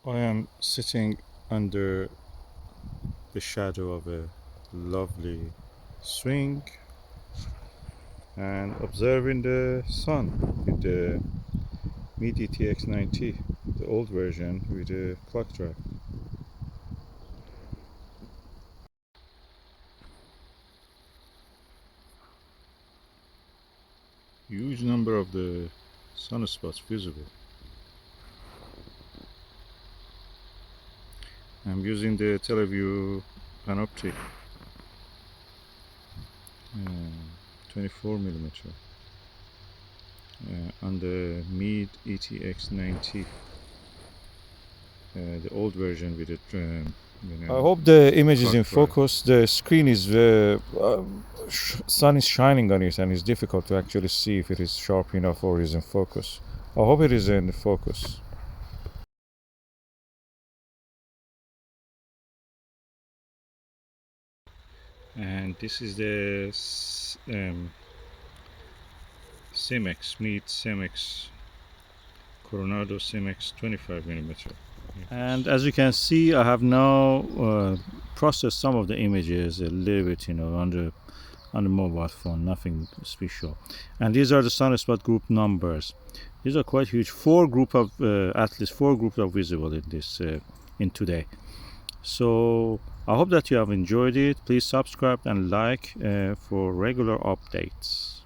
I am sitting under the shadow of a lovely swing and observing the sun with the Meade ETX90, the old version with a clock drive. Huge number of the sunspots visible. I'm using the Televue Panoptic 24 millimeter on the Meade ETX90, the old version with it. I hope the image is in focus. The screen is sun is shining on it, and it's difficult to actually see if it is sharp enough or is in focus. I hope it is in focus. And this is the Cemex, Meade Cemex Coronado Cemex 25 millimeter. And as you can see, I have now processed some of the images a little bit, on the mobile phone, nothing special. And these are the sunspot group numbers. These are quite huge. At least four groups are visible in this in today. So I hope that you have enjoyed it. Please subscribe and like for regular updates.